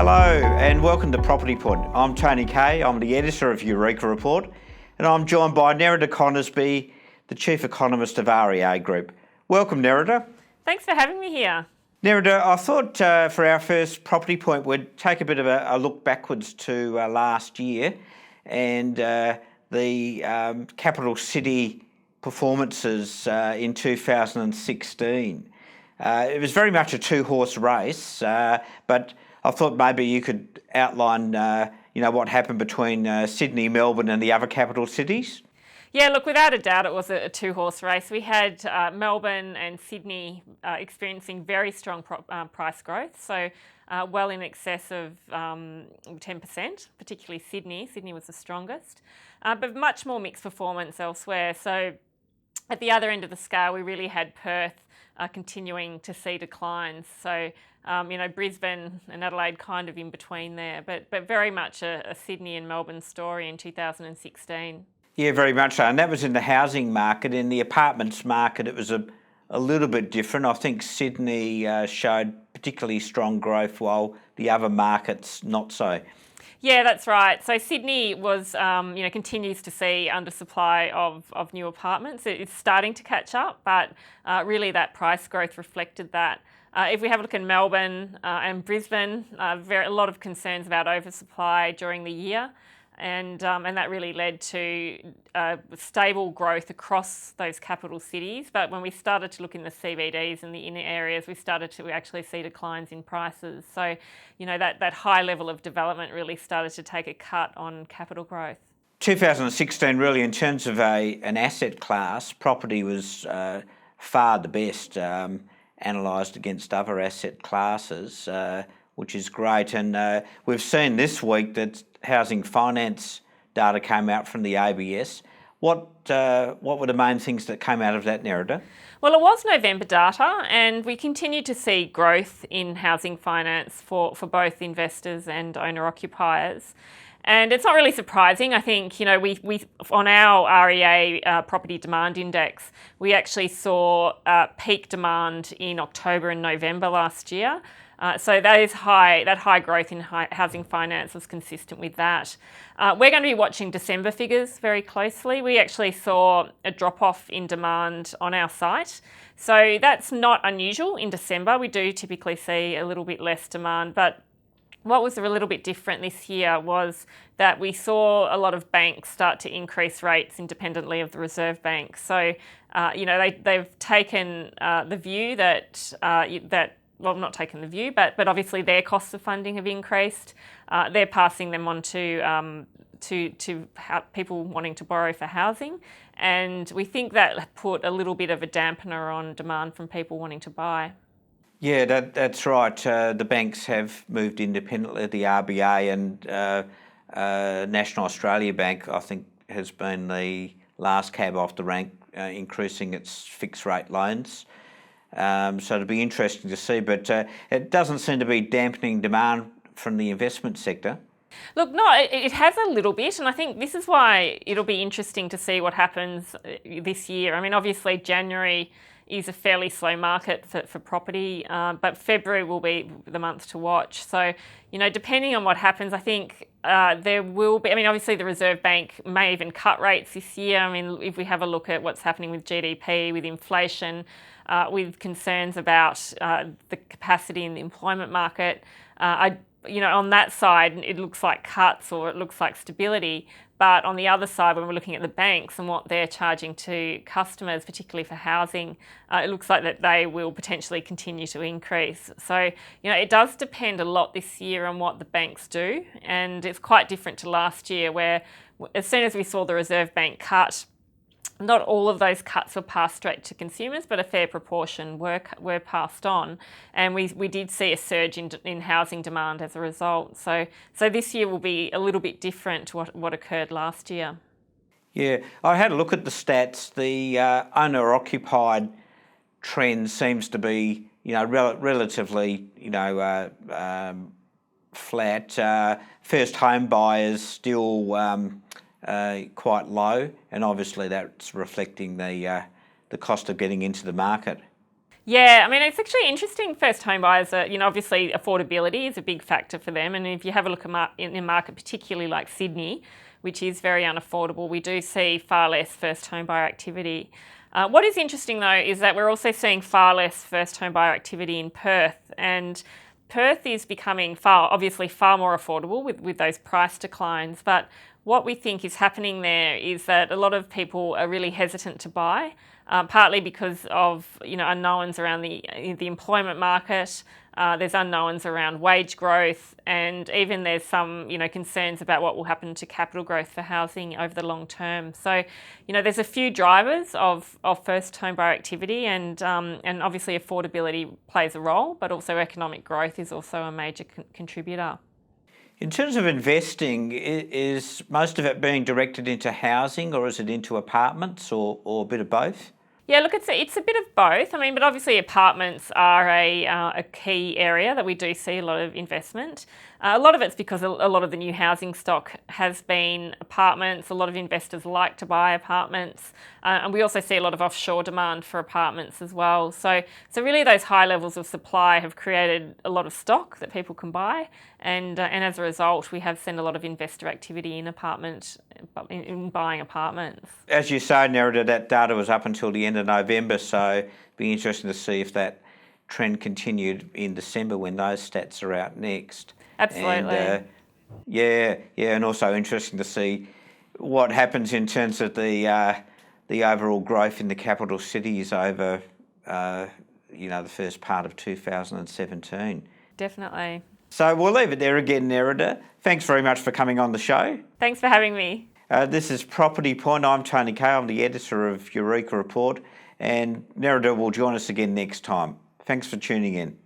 Hello and welcome to Property Pod. I'm Tony Kay, I'm the editor of Eureka Report, and I'm joined by Nerida Conisbee, the Chief Economist of REA Group. Welcome, Nerida. Thanks for having me here. Nerida, I thought for our first Property Point we'd take a bit of a look backwards to last year and the capital city performances in 2016. It was very much a two-horse race, but I thought maybe you could outline, what happened between Sydney, Melbourne and the other capital cities. Yeah, look, without a doubt, it was a two-horse race. We had Melbourne and Sydney experiencing very strong price growth, so well in excess of 10%, particularly Sydney. Sydney was the strongest, but much more mixed performance elsewhere. So at the other end of the scale, we really had Perth continuing to see declines. So, Brisbane and Adelaide kind of in between there, but very much a Sydney and Melbourne story in 2016. Yeah, very much so. And that was in the housing market. In the apartments market, it was a little bit different. I think Sydney showed particularly strong growth while the other markets not so. Yeah, that's right. So Sydney was, continues to see undersupply of new apartments. It's starting to catch up, but really that price growth reflected that. If we have a look at Melbourne and Brisbane, a lot of concerns about oversupply during the year, and that really led to stable growth across those capital cities. But when we started to look in the CBDs and the inner areas, we started to actually see declines in prices. So, that high level of development really started to take a cut on capital growth. 2016, really, in terms of an asset class, property was far the best, analysed against other asset classes, which is great. And we've seen this week that housing finance data came out from the ABS. What were the main things that came out of that, Nerida? Well, it was November data, and we continue to see growth in housing finance for both investors and owner-occupiers. And it's not really surprising. I think, we on our REA property demand index, we actually saw peak demand in October and November last year. So that high growth in housing finance was consistent with that. We're going to be watching December figures very closely. We actually saw a drop-off in demand on our site. So that's not unusual in December. We do typically see a little bit less demand, but what was a little bit different this year was that we saw a lot of banks start to increase rates independently of the Reserve Bank. So, they've taken the view well, not taken the view, but obviously their costs of funding have increased. They're passing them on to people wanting to borrow for housing. And we think that put a little bit of a dampener on demand from people wanting to buy. Yeah, that's right. The banks have moved independently. The RBA and National Australia Bank, I think, has been the last cab off the rank, increasing its fixed rate loans. So it'll be interesting to see, but it doesn't seem to be dampening demand from the investment sector. Look, no, it has a little bit, and I think this is why it'll be interesting to see what happens this year. I mean, obviously January is a fairly slow market for property, but February will be the month to watch. So, depending on what happens, I think there will be, obviously the Reserve Bank may even cut rates this year. If we have a look at what's happening with GDP, with inflation, with concerns about the capacity in the employment market, on that side, it looks like cuts or it looks like stability. But on the other side, when we're looking at the banks and what they're charging to customers, particularly for housing, it looks like that they will potentially continue to increase. So, it does depend a lot this year on what the banks do. And it's quite different to last year where as soon as we saw the Reserve Bank cut, not all of those cuts were passed straight to consumers, but a fair proportion were passed on. And we did see a surge in housing demand as a result. So this year will be a little bit different to what occurred last year. Yeah, I had a look at the stats. The owner-occupied trend seems to be, relatively, flat. First home buyers still quite low, and obviously that's reflecting the cost of getting into the market. Yeah, I mean, it's actually interesting. First home buyers are, obviously affordability is a big factor for them. And if you have a look in a market, particularly like Sydney, which is very unaffordable, we do see far less first home buyer activity. What is interesting though is that we're also seeing far less first home buyer activity in Perth, and Perth is becoming obviously far more affordable with those price declines. But what we think is happening there is that a lot of people are really hesitant to buy, partly because of unknowns around the employment market. There's unknowns around wage growth, and even there's some concerns about what will happen to capital growth for housing over the long term. So, there's a few drivers of first home buyer activity, and obviously affordability plays a role, but also economic growth is also a major contributor. In terms of investing, is most of it being directed into housing, or is it into apartments, or a bit of both? Yeah, look, it's a bit of both. I mean, but obviously apartments are a key area that we do see a lot of investment. A lot of it's because a lot of the new housing stock has been apartments. A lot of investors like to buy apartments, and we also see a lot of offshore demand for apartments as well. So really, those high levels of supply have created a lot of stock that people can buy, and as a result, we have seen a lot of investor activity in buying apartments. As you say, Nerida, that data was up until the end of November, so it'd be interesting to see if that trend continued in December when those stats are out next. Absolutely. And and also interesting to see what happens in terms of the overall growth in the capital cities over the first part of 2017. Definitely. So we'll leave it there again, Nerida. Thanks very much for coming on the show. Thanks for having me. This is Property Point. I'm Tony Kay. I'm the editor of Eureka Report, and Nerida will join us again next time. Thanks for tuning in.